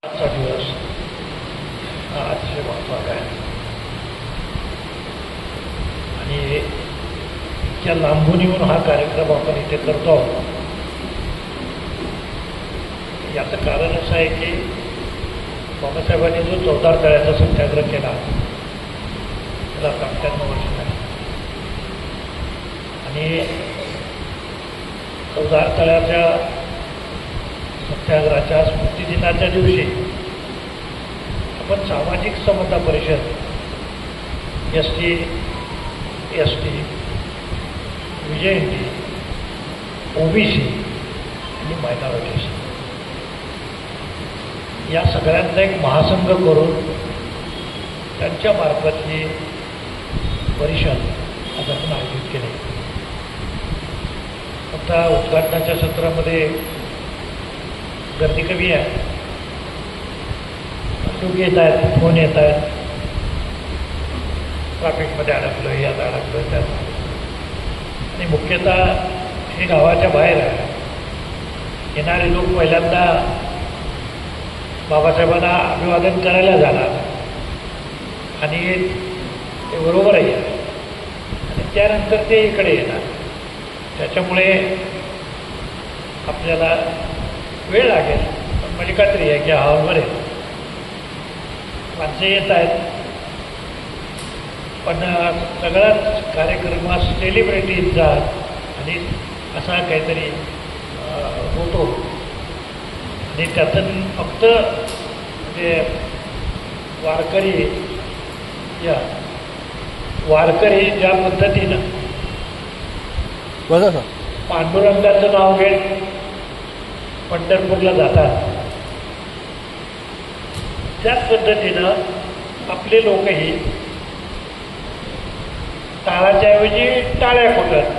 आजचा दिवस हा अतिशय महत्त्वाचा आहे आणि इतक्या लांबून येऊन हा कार्यक्रम आपण इथे करतो आहोत. याचं कारण असं आहे की बाबासाहेबांनी जो चौदार तळ्याचा सत्याग्रह केला त्याला 98 वर्ष झाली आणि चौदार तळ्याच्या सत्याग्रहाच्या स्मृतिदिनाच्या दिवशी आपण सामाजिक समता परिषद ST ST विजयंती OBC आणि मायनॉरिटीज या सगळ्यांचा एक महासंघ करून त्यांच्या मार्फत ही परिषद आज आपण आयोजित केली. आता उद्घाटनाच्या सत्रामध्ये गर्दी कमी आहे. लोक येत आहेत, फोन येत आहेत, ट्रॅफिकमध्ये अडकलो, यात अडकलो, त्यात आणि मुख्यतः हे गावाच्या बाहेर आहे. येणारे लोक पहिल्यांदा बाबासाहेबांना अभिवादन करायला जाणार आणि ते बरोबरही आहे आणि त्यानंतर ते इकडे येणार. त्याच्यामुळे आपल्याला वेळ लागेल, पण माझी खात्री आहे की हॉलवर आहे माणसे येत आहेत. पण सगळाच कार्यक्रम सेलिब्रिटीजचा आणि असा काहीतरी होतो आणि त्यातून फक्त म्हणजे वारकरी ज्या पद्धतीनं पांडुरंगाचं नाव घेत पंढरपूरला जातात त्याच पद्धतीनं आपले लोकही टाळाच्या ऐवजी टाळ्या फोडतात.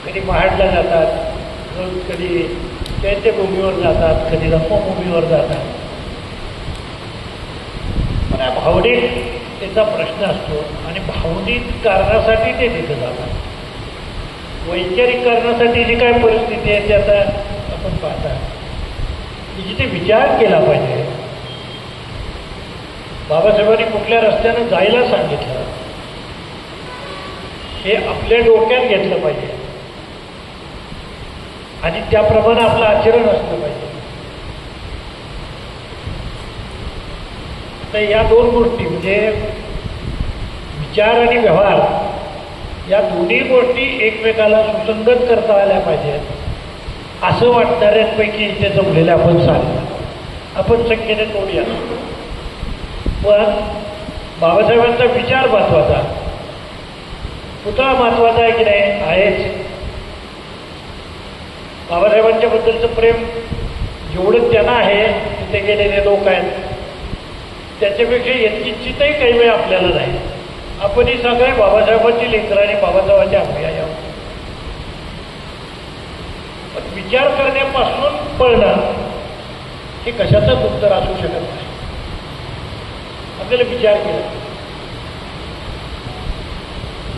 कधी महाडला जातात, कधी चैत्यभूमीवर जातात, कधी रंगभूमीवर जातात. पण हा भावनिकतेचा प्रश्न असतो आणि भावनिक कारणासाठी ते तिथे जातात. वैचारिक कारणासाठी जी काय परिस्थिती आहे ते आता आपण पाहता की जिथे विचार केला पाहिजे. बाबासाहेबांनी कुठल्या रस्त्यानं जायला सांगितलं हे आपल्या डोक्यात घेतलं पाहिजे आणि त्याप्रमाणे आपलं आचरण असलं पाहिजे. तर या दोन गोष्टी म्हणजे विचार आणि व्यवहार या दोन्ही गोष्टी एकमेकाला सुसंगत करता आल्या पाहिजेत असं वाटणाऱ्यांपैकी इथे जमलेले आपण संख्येने तोडूया. पण बाबासाहेबांचा विचार महत्त्वाचा, पुतळा महत्त्वाचा आहे की नाही? आहेच. बाबासाहेबांच्या बद्दलचं प्रेम जेवढं त्यांना आहे तिथे गेलेले लोक आहेत त्याच्यापेक्षा यत्किंचितही काही वेळ आपल्याला नाही. आपण ही सगळे बाबासाहेबांची लेकरं आणि बाबासाहेबांच्या अनुयायी आहोत. पण विचार करण्यापासून पळणं हे कशाचंच उत्तर असू शकत नाही. आपल्याला विचार केला.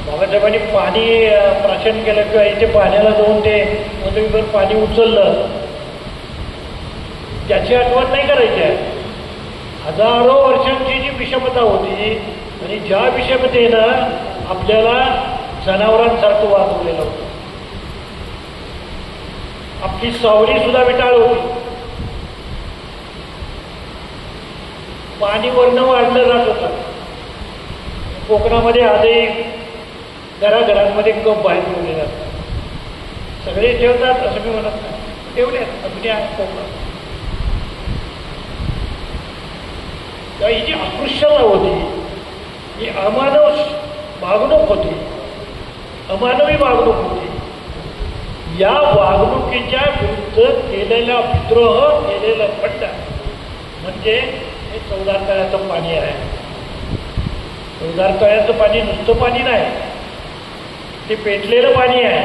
बाबासाहेबांनी पाणी प्राशन केलं किंवा इथे पाण्याला जाऊन ते पृथ्वीवर पाणी उचललं त्याची आठवण नाही करायची आहे. हजारो वर्षांची जी विषमता होती आणि ज्या विषमतेनं आपल्याला जनावरांसारखं वागवलेलं होतं. आपली सावली सुद्धा विटाळ होती. पाणी वरनं वाढलं जात होतं. कोकणामध्ये आजही घराघरांमध्ये कप बाहेर ठेवले जातात. सगळे ठेवतात असं मी म्हणत नाही, ठेवले अगदी कोकणात. तेव्हा ही जी अस्पृश्यता होती ही अमानव वागणूक होती, अमानवी वागणूक होती. या वागणुकीच्या विरुद्ध केलेला विद्रोह, केलेलं बंडन म्हणजे हे चौदार तळ्याचं पाणी आहे. चौदार तळ्याचं पाणी नुसतं पाणी नाही, ते पेटलेलं पाणी आहे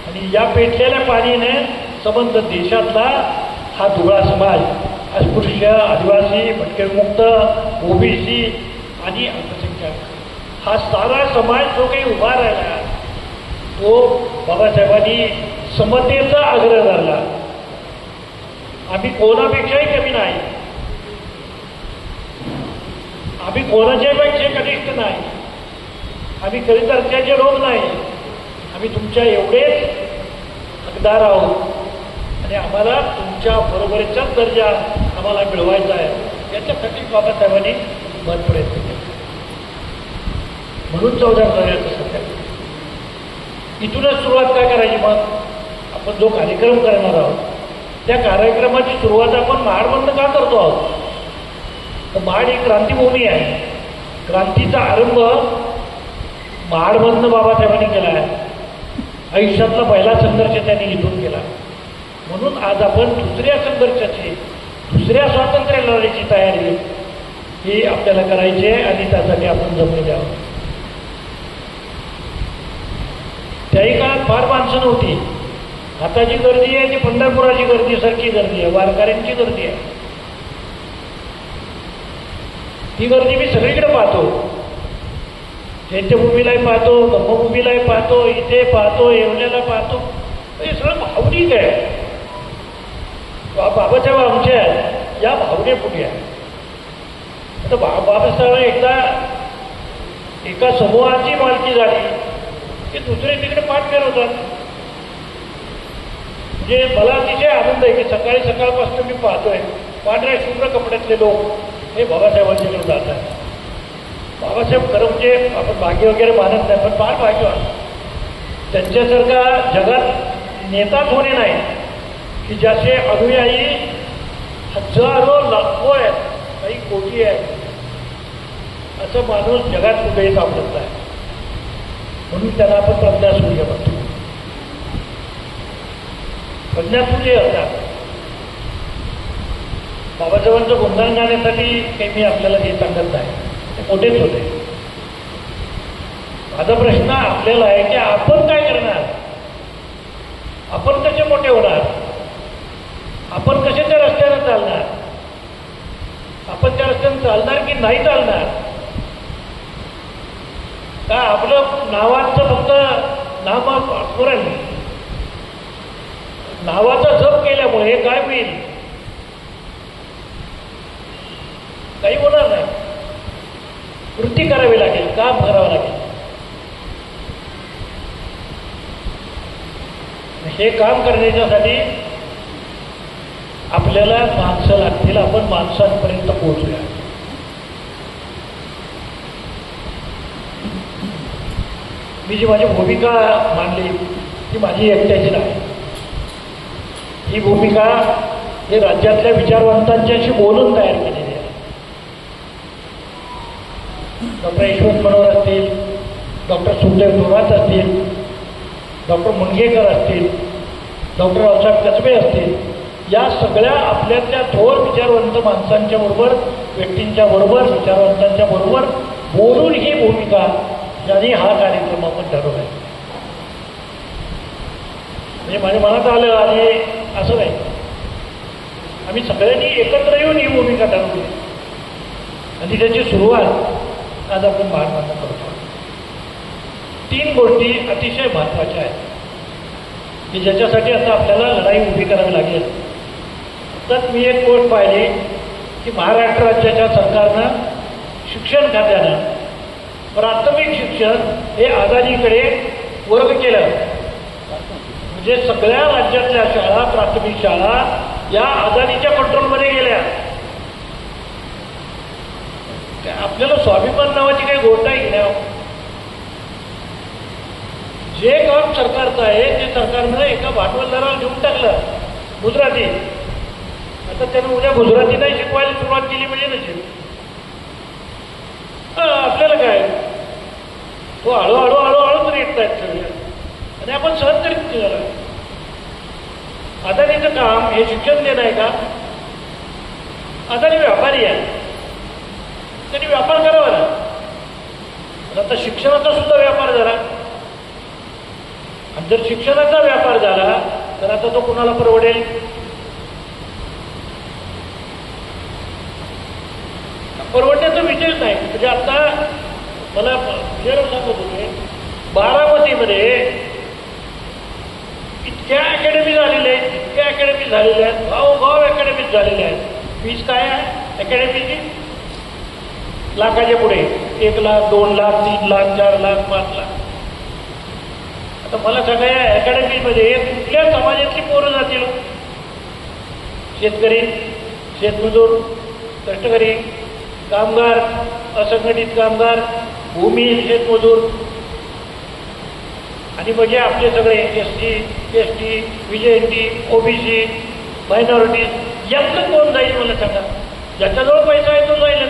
आणि या पेटलेल्या पाणीने संबंध देशातला हा दुबळा समाज, अस्पृश्य, आदिवासी, भटकेमुक्त, OBC आणि अल्पसंख्याक हा सारा समाज जो काही उभा राहिला तो बाबासाहेबांनी समतेचा आग्रह धरला. आम्ही कोणापेक्षाही कमी नाही. आम्ही कोणाच्यापेक्षा कनिष्ठ नाही, आम्ही कवितर्त्याचे लोक नाही, आम्ही तुमच्या एवढेच हकदार आहोत आणि आम्हाला तुमच्या बरोबरीचाच दर्जा आम्हाला मिळवायचा आहे। याच्यासाठी बाबासाहेबांनी मन प्रयत्न केला, म्हणून 14 जानेवारीचं सत्याग्रह। इथूनच सुरुवात काय करायची? मग आपण जो कार्यक्रम करणार आहोत त्या कार्यक्रमाची सुरुवात आपण महाडमधनं का करतो आहोत? तर महाड ही क्रांतिभूमी आहे, क्रांतीचा आरंभ महाडमधनं बाबासाहेबांनी केला आहे। आयुष्यातला पहिला संघर्ष त्यांनी इथून केला, म्हणून आज आपण दुसऱ्या संघर्षाची, दुसऱ्या स्वातंत्र्य लढाईची तयारी ही आपल्याला करायची आहे आणि त्यासाठी आपण जमले द्यावं। त्याही काळात फार माणसं नव्हती, आताची गर्दी आहे ती पंढरपुराची गर्दी सारखी गर्दी आहे, वारकऱ्यांची गर्दी आहे। ती गर्दी मी सगळीकडे पाहतो, चैत्यभूमीलाही पाहतो, ब्रह्मभूमीलाही पाहतो, इथे पाहतो, येवल्याला पाहतो, हे सगळं भावनिक आहे। बाबासाहेब आमच्या या भावनेपुढे आहे। आता बाबासाहेब एकदा एका समूहाची मालकी झाली की दुसरे तिकडे पाठ फिरवतात। म्हणजे मला अतिशय आनंद आहे की सकाळपासून मी पाहतोय पांढऱ्या शुभ्र कपड्यातले लोक हे बाबासाहेबांच्याकडे जात आहेत। बाबासाहेब खरं म्हणजे आपण भाग्य वगैरे मानत नाही, पण फार भाग्यवान। त्यांच्यासारखा जगात नेताच होणे नाही की ज्याचे अनुयायी हजारो लाखो आहेत, काही कोटी आहेत, असं माणूस जगात कुठेही सापडत नाही। म्हणून त्यांना आपण प्रज्ञासूर्य म्हणतो। प्रज्ञासूर्य असतात बाबासाहेबांचं गुणगान गाण्यासाठी काही मी आपल्याला हे सांगत नाही, ते मोठेच होते। माझा प्रश्न आपल्याला आहे की आपण काय करणार? आपण कसे मोठे होणार? आपण कसे त्या रस्त्यानं चालणार? आपण त्या रस्त्यानं चालणार की नाही चालणार? का आपलं नावाचं फक्त नामस्मरण, नावाचा जप केल्यामुळे काय होईल? काही होणार नाही। कृती करावी लागेल, काम करावं लागेल। हे काम करण्याच्यासाठी आपल्याला माणसं लागतील, आपण माणसांपर्यंत पोहोचूया। मी जी माझी भूमिका मांडली ती माझी एकट्याची नाही, ही भूमिका हे राज्यातल्या विचारवंतांच्याशी बोलून तयार केलेली आहे। डॉक्टर यशवंत मनोहर असतील, डॉक्टर सुखदेव थोरात असतील, डॉक्टर मुनगेकर असतील, डॉक्टर रावसाहेब कसबे असतील, या सगळ्या आपल्यातल्या थोर विचारवंत माणसांच्या बरोबर, व्यक्तींच्या बरोबर, विचारवंतांच्या बरोबर बोलून ही भूमिका ज्यांनी हा कार्यक्रम आपण ठरवला आहे। म्हणजे माझ्या मनात आलं आणि असं नाही, आम्ही सगळ्यांनी एकत्र येऊन ही भूमिका ठरवली आणि त्याची सुरुवात आज आपण महाडमधनं करतो। 3 गोष्टी अतिशय महत्त्वाच्या आहेत की ज्याच्यासाठी आता आपल्याला लढाई उभी करावी लागेल। तर मी एक गोष्ट पाहिली की महाराष्ट्र राज्याच्या सरकारनं शिक्षण खात्यानं प्राथमिक शिक्षण हे अदानीकडे वर्ग केलं। म्हणजे सगळ्या राज्यातल्या शाळा, प्राथमिक शाळा या अदानीच्या कंट्रोलमध्ये गेल्या। आपल्याला स्वाभिमान नावाची काही गोष्ट आहे की नाही? जे काम सरकारचं आहे ते सरकारनं एका भांडवलदाराला देऊन टाकलं गुजराती। आता त्यानं उद्या गुजराती नाही शिकवायला सुरुवात केली म्हणजे नसेल, आपल्याला काय, तो हळूहळू तरी येत आहेत सगळे आणि आपण सहज तरी केलं। अदानीचं काम हे शिक्षण देणं आहे का? अदानी व्यापारी आहे, त्यांनी व्यापार करावा ना। आता शिक्षणाचा सुद्धा व्यापार झाला, आणि जर शिक्षणाचा व्यापार झाला तर आता तो कुणाला परवडेल? परवडण्याचा विषयच नाही। म्हणजे आता मला सांगत होते बारामतीमध्ये इतक्या अकॅडमी झालेल्या आहेत, इतक्या अकॅडमी झालेल्या आहेत, गावोगाव अकॅडमीज झालेल्या आहेत। फीस काय आहे अकॅडमीची? लाखाच्या पुढे 1 लाख 2 लाख 3 लाख 4 लाख 5 लाख. आता मला सगळ्या अकॅडमीमध्ये कुठल्या समाजातली पोरं जातील? शेतकरी, शेतमजूर, कष्टकरी, कामगार, असंघटित कामगार, भूमिहीन शेतमजूर आणि म्हणजे आपले सगळे SC, ST, VJT, OBC, minorities यातलं कोण जाईल मला सांगा? ज्याच्याजवळ पैसा आहे तो जाईल.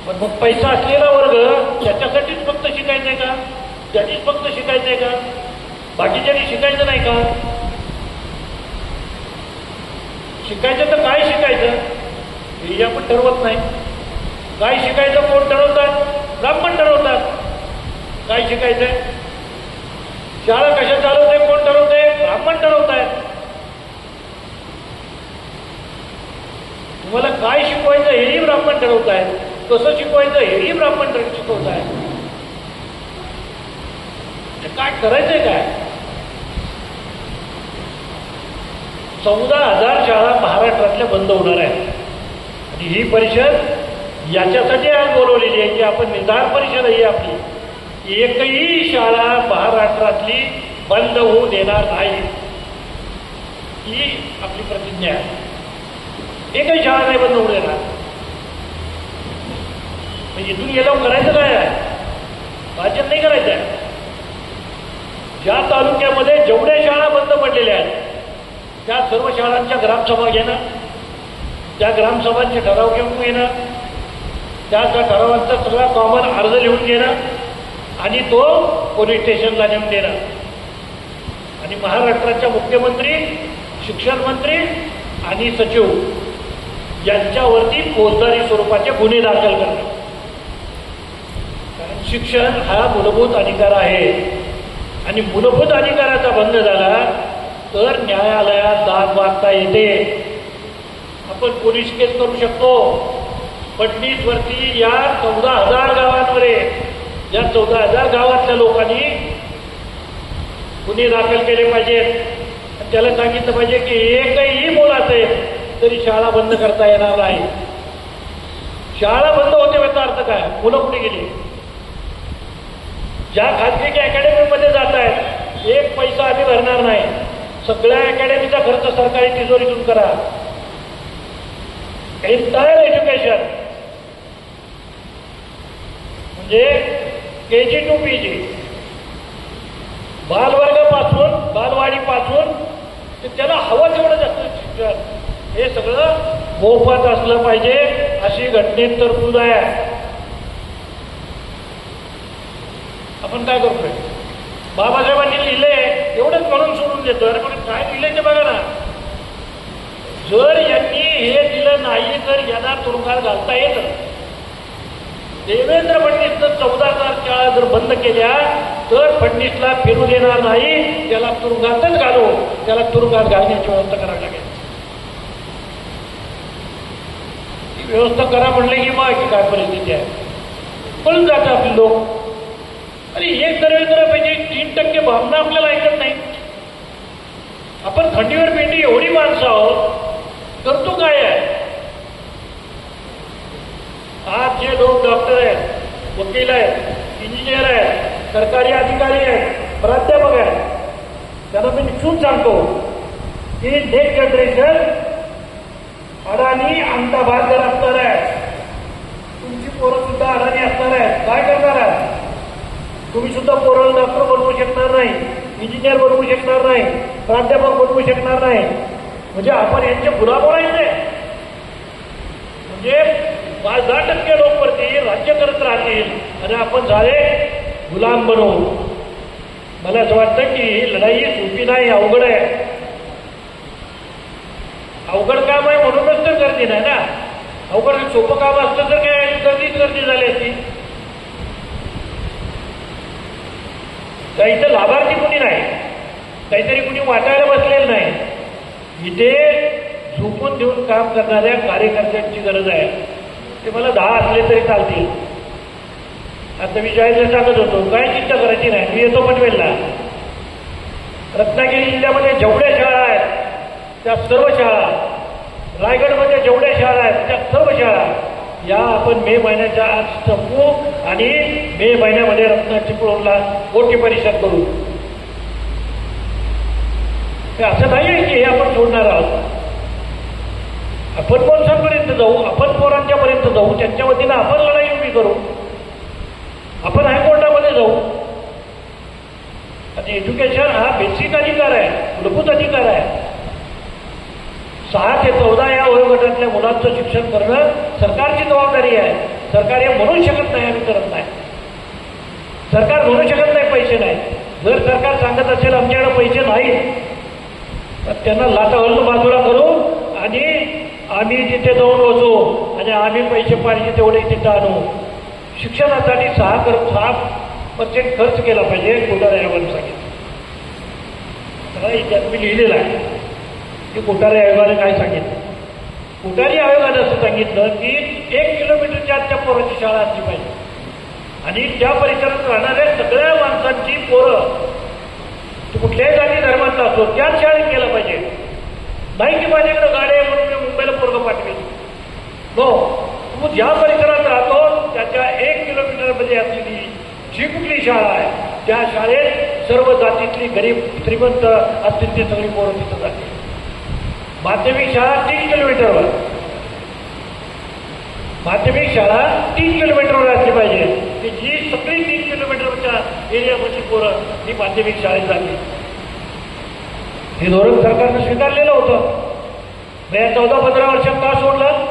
पण मग पैसा असलेला वर्ग त्याच्यासाठीच फक्त शिकायचं आहे का? त्याचीच फक्त शिकायचं आहे का? बाकीच्यांनी शिकायचं नाही का? शिकायचं तर काय शिकायचं हे आपण ठरवत नाही. काय शिकायचं कोण ठरवतात? ब्राह्मण ठरवतात. काय शिकायचंय? शाळा कशा चालवते कोण ठरवते? ब्राह्मण ठरवत आहेत. तुम्हाला काय शिकवायचं हेही ब्राह्मण ठरवत आहेत. कसं शिकवायचं हेही ब्राह्मण शिकवत आहेत. काय करायचंय काय? 14,000 शाळा महाराष्ट्रातल्या बंद होणार आहेत. आणि ही परिषद याच्यासाठी आज बोलवलेली आहे की आपण निदान परिषद ही आपली एकही शाळा महाराष्ट्रातली बंद होऊ देणार नाही ही आपली प्रतिज्ञा आहे. एकही शाळा नाही बंद होऊ देणार. इथून गेल्यावर करायचं काय आहे? भाजप नाही करायचं आहे. ज्या तालुक्यामध्ये जेवढ्या शाळा बंद पडलेल्या आहेत त्या सर्व शाळांच्या ग्रामसभा घेणं, त्या ग्रामसभांचे ठराव घेऊन घेणं, त्या ठरावांचा सगळा कॉमन अर्ज लिहून घेणं आणि तो पोलीस स्टेशनला नेऊन देणं आणि महाराष्ट्राच्या मुख्यमंत्री, शिक्षण मंत्री आणि सचिव यांच्यावरती फौजदारी स्वरूपाचे गुन्हे दाखल करणं. कारण शिक्षण हा मूलभूत अधिकार आहे आणि मूलभूत अधिकाराचा भंग झाला तर न्यायालयात दाद मागता येते. आपण पोलीस केस करू शकतो. फडणीसवरती या 14,000 गावांवर या 14,000 गावातल्या लोकांनी गुन्हे दाखल केले पाहिजेत. त्याला सांगितलं पाहिजे की एकही मुलं असेल तरी शाळा बंद करता येणार नाही. शाळा बंद होते याचा अर्थ काय? मुलं कुठे गेली? ज्या खाजगी अकॅडमीमध्ये जात आहेत एक पैसा आम्ही भरणार नाही. सगळ्या अकॅडमीचा खर्च सरकारी तिजोरीतून करा. एंटायर एज्युकेशन म्हणजे KG to PG बालवर्गापासून बालवाडीपासून ते त्याला हवं तेवढं जास्त शिक्षण हे सगळं मोफत असलं पाहिजे अशी घटनेत तरतूद आहे. आपण काय करतोय? बाबासाहेबांनी लिहिले एवढंच म्हणून सोडून देतो. अरे पण काय लिहिले ते बघा ना. जर यांनी हे दिलं नाही तर यांना तुरुंगात घालता येतं. देवेंद्र फडणवीसनं 14,000 शाळा जर बंद केल्या तर फडणवीसला फिरू देणार नाही. त्याला तुरुंगातच घालू. त्याला तुरुंगात घालण्याची व्यवस्था करावी लागेल. ही व्यवस्था करा म्हणले की मग काय परिस्थिती आहे पळून जातं आपले लोक. आणि एक सर्वे करायला 3% भावना आपल्याला ऐकत नाही. आपण खंडीवर पेंडी एवढी माणसं आहोत करतो काय आहे? आज जे लोक डॉक्टर आहेत, वकील आहेत, इंजिनियर आहेत, सरकारी अधिकारी आहेत, प्राध्यापक आहेत त्यांना मी निश्चित सांगतो की नेक्स्ट जनरेशन अडाणी अहमदाबादकर असणार आहे. तुमची पोरं सुद्धा अडाणी असणार आहेत. काय करणार आहे? तुम्ही सुद्धा पोराला डॉक्टर बनवू शकणार नाही, इंजिनियर बनवू शकणार नाही, प्राध्यापक बनवू शकणार नाही. म्हणजे आपण यांचे गुलाम व्हायचे. म्हणजे 10% लोक वरती राज्य करत राहतील आणि आपण झाले गुलाम बनवू. मला असं वाटतं की ही लढाई सोपी नाही, अवघड आहे. अवघड काम आहे म्हणूनच तर गर्दी नाही ना. अवघड सोपं काम असतं तर काय गर्दी झाली असती. तर इथं लाभार्थी कुणी नाही, काहीतरी कुणी वाटायला बसलेलं नाही. इथे झोपून देऊन काम करणाऱ्या कार्यकर्त्यांची गरज आहे. ते मला 10 असले तरी चालतील. आता मी जायला सांगत होतो काय चिंता करायची नाही. मी येतो पनवेलला. रत्नागिरी जिल्ह्यामध्ये जेवढ्या शाळा आहेत त्या सर्व शाळा, रायगडमध्ये जेवढ्या शाळा आहेत त्या सर्व शाळा या आपण मे महिन्याच्या आज संपवू आणि मे महिन्यामध्ये रत्नाचिपळूणला मोठी परिषद करू. असं नाही आहे की हे आपण सोडणार आहोत. आपण पोलिसांपर्यंत जाऊ, आपण पोरांच्यापर्यंत जाऊ, त्यांच्या वतीनं आपण लढाई उभी करू, आपण हायकोर्टामध्ये जाऊ. आणि एज्युकेशन हा बेसिक अधिकार आहे, मूलभूत अधिकार आहे. 6 ते 14 या वयोगटातल्या मुलांचं शिक्षण करणं सरकारची जबाबदारी आहे. सरकार हे म्हणू शकत नाही आम्ही करत नाही. सरकार म्हणू शकत नाही पैसे नाही. जर सरकार सांगत असेल आमच्याकडे पैसे नाहीत तर त्यांना लाटावरून बाजूला करू आणि आम्ही तिथे जाऊन बसू आणि आम्ही पैसे पाहिजे तेवढे तिथं आणू. शिक्षणासाठी 6% खर्च केला पाहिजे. कोठारी आयोगाने सांगितलं. इतिहास मी लिहिलेला आहे की कोठारी आयोगाने काय सांगितलं. कोठारी आयोगाने असं सांगितलं की 1 किलोमीटरच्या आतच्या पोरांची शाळा असली पाहिजे आणि त्या परिसरात राहणाऱ्या सगळ्या माणसांची पोरं कुठल्याही जाती धर्माचा असो त्याच शाळेत गेला पाहिजे. नाही की माझ्याकडे गाडी आहे म्हणून मी मुंबईला पोरगं पाठवेल. नो, तू ज्या परिसरात राहतो त्याच्या 1 किलोमीटरमध्ये असलेली जी कुठली शाळा आहे त्या शाळेत सर्व जातीतली गरीब श्रीमंत असतील ते सगळी पोरं तिथं जातील. माध्यमिक शाळा 3 किलोमीटरवर, माध्यमिक शाळा 3 किलोमीटरवर असली पाहिजे की जी सगळी 3 किलोमीटरच्या एरियामध्ये पोरं ही माध्यमिक शाळेत जातील. हे धोरण सरकारनं स्वीकारलेलं होतं. या 14-15 वर्षात का सोडलं?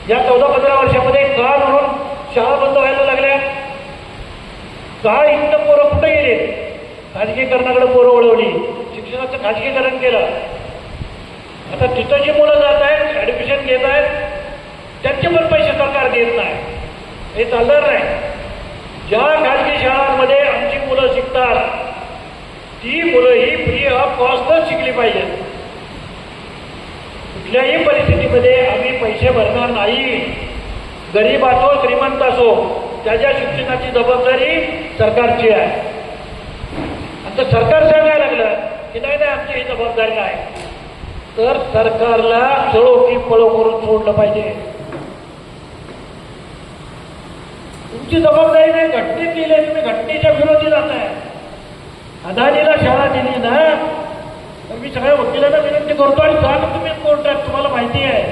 या 14-15 वर्षामध्ये का म्हणून शाळा बंद व्हायला लागल्या? का इथं पोरं कुठे गेले? खाजगीकरणाकडे पोरं वळवली, शिक्षणाचं खाजगीकरण केलं. आता तिथं जी मुलं जात आहेत, ऍडमिशन घेत आहेत, त्यांचे पण पैसे सरकार देत नाही. हे चालणार नाही. ज्या खाजगी शाळांमध्ये आमची मुलं शिकतात ती मुलं ही फ्री ऑफ कॉस्टच शिकली पाहिजेत. कुठल्याही परिस्थितीमध्ये आम्ही पैसे भरणार नाही. गरीब असो श्रीमंत असो त्याच्या शिक्षणाची जबाबदारी सरकारची आहे. आणि तर सरकार सांगायला लागलं की नाही नाही आमची ही जबाबदारी नाही तर सरकारला चळो की पळो करून सोडलं पाहिजे. तुमची जबाबदारी नाही. घटनेत केली, तुम्ही घटनेच्या विरोधी जाताय. अदानीला शाळा दिली ना तर मी सगळ्या वकिलांना विनंती करतो आणि जा तुम्ही कोर्टात, तुम्हाला माहिती आहे.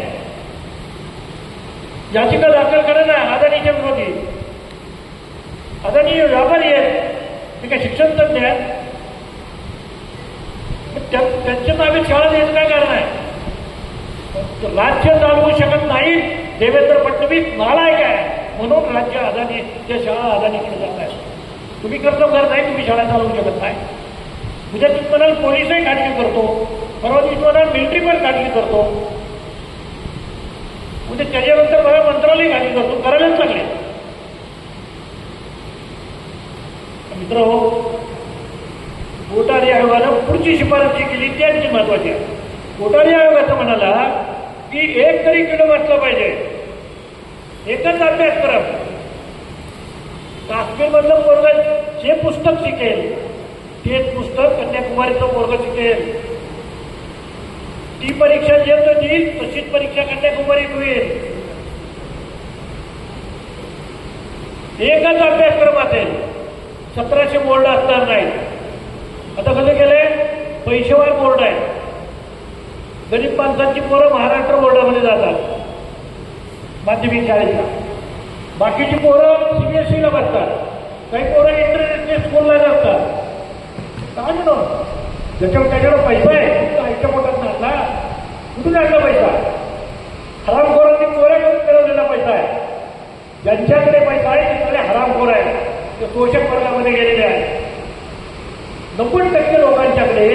याचिका दाखल करा ना अदानीच्या विरोधी. अदानी व्यापारी आहेत, ते काय शिक्षण तज्ञ आहेत. त्यांच्या नावे शाळा द्यायचं काय कारण आहे? राज्य चालवू शकत नाही देवेंद्र फडणवीस नालायक आहे म्हणून राज्य अदानी त्या शाळा अदानीकडे जात आहेत. तुम्ही कर्तव्यगार नाही, तुम्ही शाळा चालवू शकत नाही. उद्या तुम्ही म्हणाल पोलीसही खाजगी करतो, परवा दिवशी म्हणाल मिलिटरी पण खाजगी करतो, उद्या त्याच्यानंतर बघा मंत्रालय खाजगी करतो. करायलाच लागले. मित्र हो, कोठारी आयोगानं पुढची शिफारस जी केली ती आणखी महत्वाची आहे. कोठारी आयोग असं म्हणाला की 1 करिक्युलम असलं पाहिजे, एकच अभ्यासक्रम. काश्मीरमधलं पोरग जे पुस्तक शिकेल तेच पुस्तक कन्याकुमारीचं पोरग शिकेल. ती परीक्षा जे तो देईल तशीच परीक्षा कन्याकुमारीत होईल. एकच अभ्यासक्रम असेल, 1700 बोर्ड असणार नाही. आता कसं केलंय? पैसेवार बोर्ड आहे. गरीब माणसांची पोरं महाराष्ट्र बोर्डामध्ये जातात माध्यमिक शाळेला. बाकीची पोरं सीबीएसईला बसतात. काही पोरं इंटरनॅशनल स्कूलला जातात. काय म्हणून त्याच्यावर पैसा आहे आईच्या पोटात नाला कुठून आणला पैसा? हरामखोरांनी पोऱ्या करून मिळवलेला पैसा आहे. ज्यांच्याकडे पैसा आहे ते सगळे हरामखोर आहेत, ते शोषक वर्गामध्ये गेलेले आहेत. 90% लोकांच्याकडे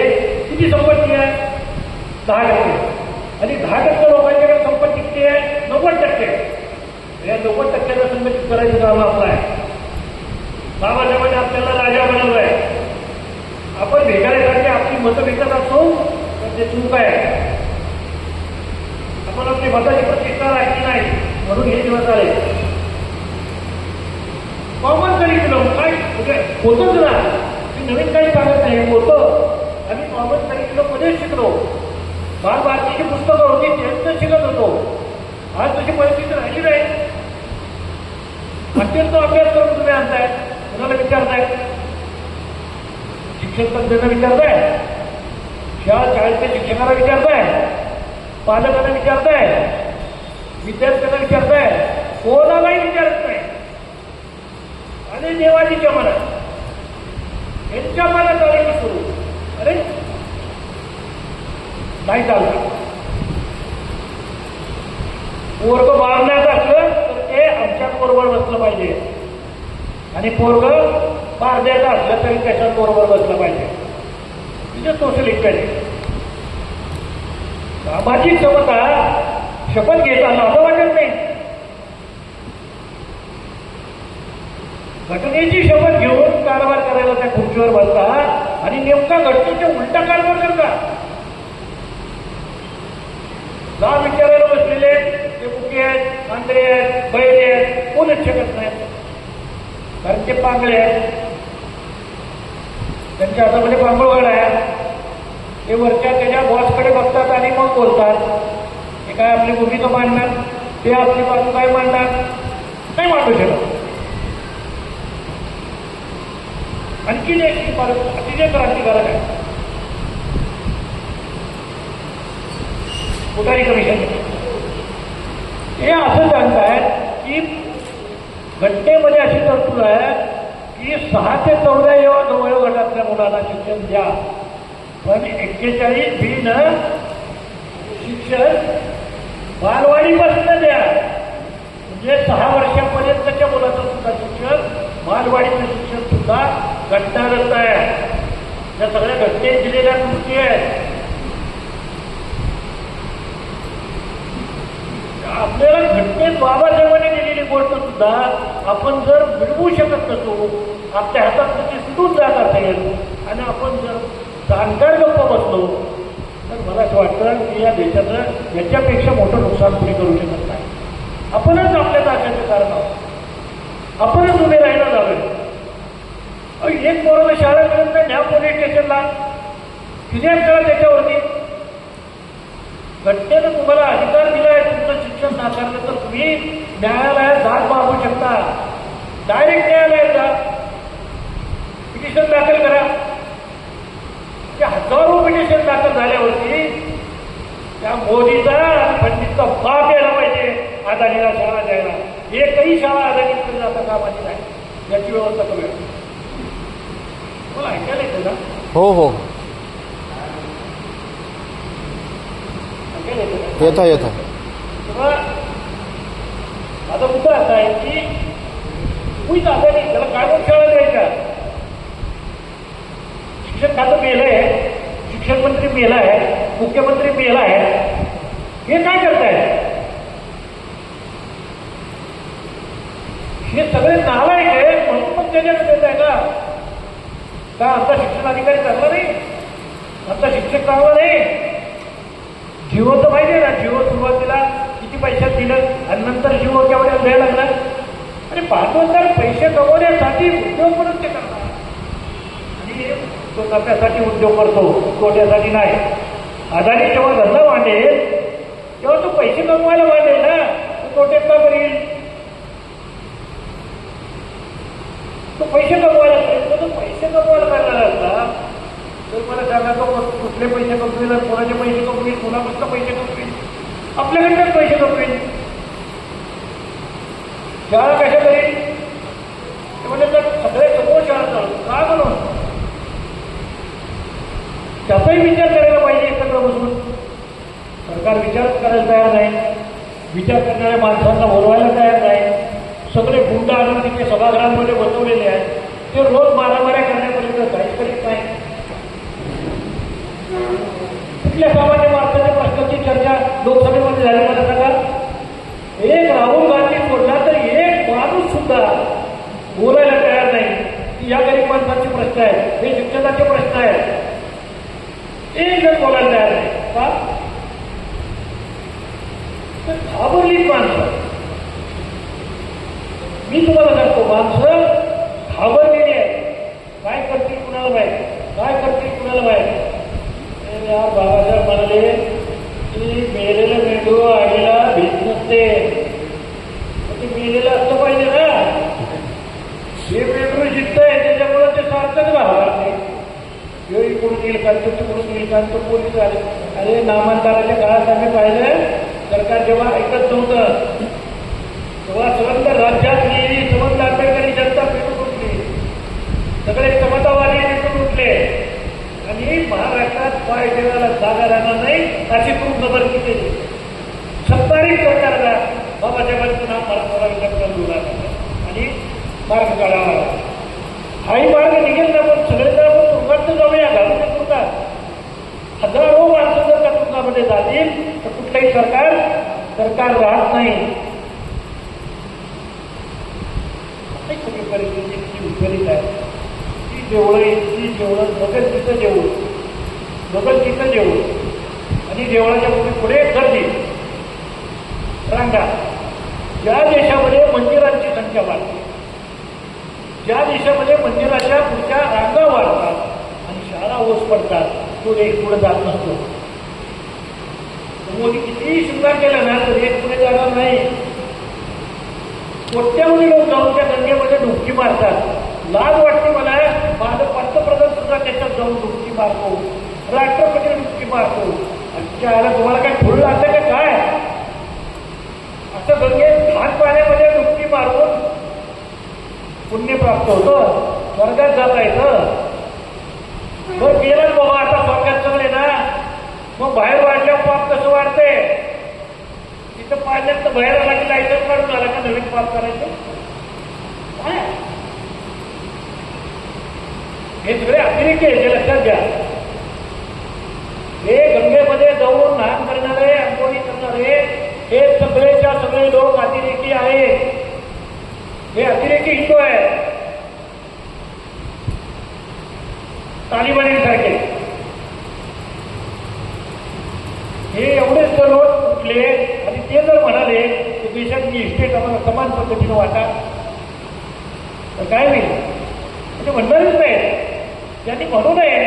किती संपत्ती आहे? 10%. आणि 10% लोकांच्याकडे संपत्ती किती आहे? 90%. या 90%ला संघटित करायचं काम आपलं आहे. बाबासाहेबांनी आपल्याला राजा बनवलं आहे. आपण भेटायसाठी आपली मतं विकत असतो तर ते चूक आहे. आपण आपली मताची प्रतिष्ठा राखली नाही म्हणून हे दिवस आले. कॉमन करिक्युलम काय होतच ना, मी नवीन काही सांगत नाही, होतं. आम्ही कॉमन करिक्युलम मध्ये शिकलो. बालभारतीची पुस्तकं होती त्यांचं शिकत होतो. आज तशी परिस्थिती शिक्षक तज्ञांना विचारताय, शाळेतल्या शिक्षकांना विचारताय, पालकांना विचारताय, विद्यार्थ्यांना विचारताय, कोणालाही विचारत नाही. आणि देवाजीच्या मनात यांच्या मनात आले की सुरू अरे नाही चालतं. पोरग मारण्यात असलं तर ते आमच्याच बरोबर बसलं पाहिजे आणि पोरग मारण्याचं असलं तरी त्याच्याच बरोबर बसलं पाहिजे. म्हणजे सोशल इक्वॅलिटी, सामाजिक समता शपथ घेताना असं वाटत नाही. घटनेची शपथ घेऊन कारभार करायला त्या खुर्चीवर बसता आणि नेमका घटनेच्या उलटा कारभार करता. जाब विचारायला बसलेले ते मुके आहेत, आंधळे आहेत, बैरे आहेत, कोणच शकत नाहीत, कारण ते पांगळे आहेत, त्यांच्या हातामध्ये पांगळवाड आहे. ते वरच्या त्याच्या बॉसकडे बघतात आणि मग बोलतात. ते काय आपली भूमिका मांडणार, ते आपली बाजू काय मांडणार, नाही मांडू शकत. आणखी एक अतिशय क्रांतिकारक आहे कोठारी कमिशन. हे असं सांगतायत की घटनेमध्ये अशी तरतूद आहे की 6 ते 14 या वयोगटातल्या मुलांना शिक्षण द्या, पण 41B न शिक्षण बालवाडीपासून द्या. म्हणजे 6 वर्षापर्यंतच्या मुलाचं सुद्धा शिक्षण, बालवाडीचं शिक्षण सुद्धा घटनादत्त आहे. या सगळ्या घटनेत दिलेल्या कृती आहेत. आपल्याला घटनेत बाबासाहेबांनी दिलेली गोष्ट सुद्धा आपण जर मिळवू शकत नसू, आपल्या हातात ते सुटून जात असेल आणि आपण जर जाणकार गप्प बसलो तर मला असं वाटतं की या देशाचं याच्यापेक्षा मोठं नुकसान कुणी करू शकत नाही. आपणच आपल्या नाशाचं कारण आहोत. आपणच उभे राहायला जावे. एक पोराला शाळा मिळत नाही, न्या पोलीस स्टेशनला फिर्याद करा त्याच्यावरती. घटनेनं तुम्हाला अधिकार दिला आहे तुमचं शिक्षण नाकारलं तर तुम्ही न्यायालयात दाद मागू शकता. डायरेक्ट न्यायालयात जा, पिटिशन दाखल करा. त्या हजारो पिटिशन दाखल झाल्यावरती त्या मोदीचा आणि फडणवीसचा बाप यायला पाहिजे अदानीला शाळा द्यायला. एकही शाळा अदानीकडे जाता कामाची नाही, याची व्यवस्था करूया. मला ऐकायला येतं ना? हो हो येता येता. माझा मुद्दा असा आहे की कुणीच अदानी त्याला काय म्हणून शाळा द्यायच्या. शिक्षण खातं मेलं आहे, शिक्षण मंत्री मेला आहे, मुख्यमंत्री मेला आहे, हे काय करताय? हे सगळे नालायक आहे म्हणून मग त्याच्याकडे देत आहे का आमचा शिक्षण अधिकारी चांगला नाही, आमचा शिक्षक चांगला नाही. जिओ तर पाहिजे ना, जिओ सुरुवातीला किती पैशात दिलं आणि नंतर जिओ केवढ्या द्यायला लागला. आणि 5,000 पैसे कमवण्यासाठी उद्योग म्हणून ते करणार आणि तो नफ्यासाठी उद्योग करतो, तोट्यासाठी नाही. अदानी जेव्हा धंदा मांडेल तेव्हा तो पैसे कमवायला मांडेल ना, तो तोट्यात का करील? तो पैसे कमवायला करेल. तो पैसे कमवायला करणार असता तर मला सांगा तो कुठले पैसे कमवेल, कोणाचे पैसे कमवेल, कोणापासून पैसे कमवेल? आपल्याकडे पैसे कमवेल. शाळा कशा करेल ते म्हणजे तर सगळे समोर शाळा चालू का म्हणून त्याचाही विचार करायला पाहिजे. एकत्र बसून सरकार विचारच करायला तयार नाही, विचार करणाऱ्या माणसांना बोलवायला तयार नाही. सगळे गुंड आणून तिथे सभागृहांमध्ये बसवलेले आहेत, ते रोज मारामाऱ्या करण्यापर्यंत काहीच करीत नाही. कुठल्या सामान्य माणसाच्या प्रश्नाची चर्चा लोकसभेमध्ये झाली मला सांगा? एक राहुल गांधी बोलला तर एक माणूस सुद्धा बोलायला तयार नाही की या गरीब माणसाचे प्रश्न आहेत, हे शिक्षणाचे प्रश्न आहेत. एक जण बोलायला तयार नाही का? तर घाबरली माणसं. मी तुम्हाला सांगतो, माणसं घाबरलेली आहे. काय करतील कुणाला माहिती, काय करतील कुणाला माहिती. बाबासाहेब म्हणाले की मेलेलं मेंढू आईला भीत नसते. ते मेलेलं असलं पाहिजे ना. हे मेंढू जिंकत आहे त्याच्यामुळे ते सार्थक राहणार नाही. इकडून येईल का तो तिकडून येईल का तो पोलीस आले. अरे नामांतराच्या काळात आम्ही पाहिलं सरकार जेव्हा ऐकत नव्हतं तेव्हा संबंध राज्यातली संबंध आंबेडकरी जनता पेटून उठली, सगळे समतावादी पेटून उठले आणि महाराष्ट्रात पाय ठेवायला जागा राहणार नाही अशी पूर्णबंदी केली. सत्तारी सरकारला बाबासाहेबांचं नाव मराठवाडा विकास बोला आणि मार्ग काढावा. हाही मार्ग निघेल ना, पण सगळे जर आपण तुरुंगात जाऊया घालून ते तुरुंगात हजारो माणसं जर त्या तुरुंगामध्ये जातील तर कुठलंही सरकार राहत नाही. सगळी परिस्थिती किती विपरीत आहे. ती जेवढं बघेल तिथं जेवण बघेल तिथं जेवण आणि जेवणाच्या पुढे गर्दी रांगा. ज्या देशामध्ये मंदिरांची संख्या वाढते, ज्या देशामध्ये मंदिराच्या पुढच्या रांगा वाढतात आणि शाळा ओस पडतात, तो एक पुढे जात नसतो. मोदी कितीही शृंगार केला ना तर एक पुढे जाणार नाही. कोट्यावधी लोक जाऊन त्या गंगेमध्ये डुबकी मारतात. लाज वाटते मला, माझं पंतप्रधान सुद्धा त्याच्यात जाऊन डुबकी मारतो, राष्ट्रपती डुबकी मारतो. आणि त्याला तुम्हाला काय फुल लागतं का काय? असं गंगेत घाण पाण्यामध्ये डुबकी मारून पुण्य प्राप्त होतं, स्वर्गात जाता येतं. बरं गेलाच बाबा, आता स्वर्गात चांगले ना, मग बाहेर वाढल्यावर पाप कसं वाढते? तिथं पाण्यात तर बाहेर आला की लायसन्स काढून आला का नवीन पाप करायचं? हे सगळे अतिरेकी आहे, ते लक्षात घ्या. हे गंगेमध्ये जाऊन स्नान करणारे, अंघोळी करणारे हे सगळेच्या सगळे लोक अतिरेकी आहेत. हे अतिरेकी हिंदू आहे, तालिबानीसारखे. हे एवढेच जर लोक उठले आणि ते जर म्हणाले की देशातली इस्टेट आम्हाला समान पद्धतीनं वाटा, तर काय होईल? ते म्हणणारच नाही. त्यांनी म्हणू नये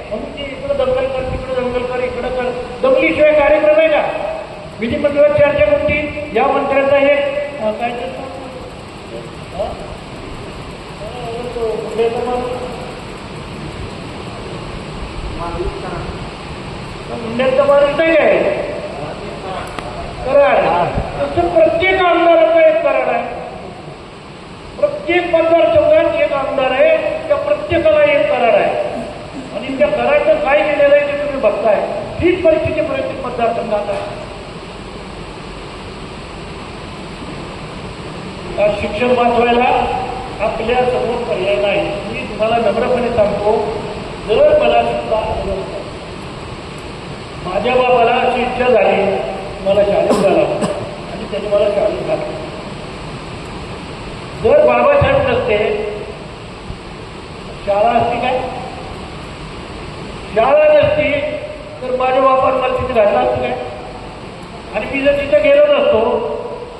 म्हणून ती इकडं दंगल कर, तिकडं दंगल कर, इकडं कर. दंगलीशिवाय कार्यक्रम आहे का? विधिमंडळात चर्चा कोणती? या मंत्र्याचा हे काय मुंड्याचा माणूस नाही काय कराड, तसं प्रत्येक आमदाराचा एक कराड आहे. प्रत्येक मतदारसंघात एक आमदार आहे, त्या प्रत्येकाला एक कराड आहे. आणि त्या कराडचं काय केलेलं आहे ते तुम्ही बघताय. हीच परिस्थिती प्रत्येक मतदारसंघात आहे. शिक्षण वाचवायला आपल्या समोर पर्याय नाही. मी तुम्हाला नम्रपणे सांगतो, जर मला सुद्धा माझ्या बाबाला अशी इच्छा झाली मला शाळेत झाला आणि त्याने मला शाळेत घातलं. जर बाबासाहेब नसते शाळा असती काय? शाळा नसती तर माझ्या बापाने मला तिथे घातला असतं काय? आणि मी जर तिथे गेलो नसतो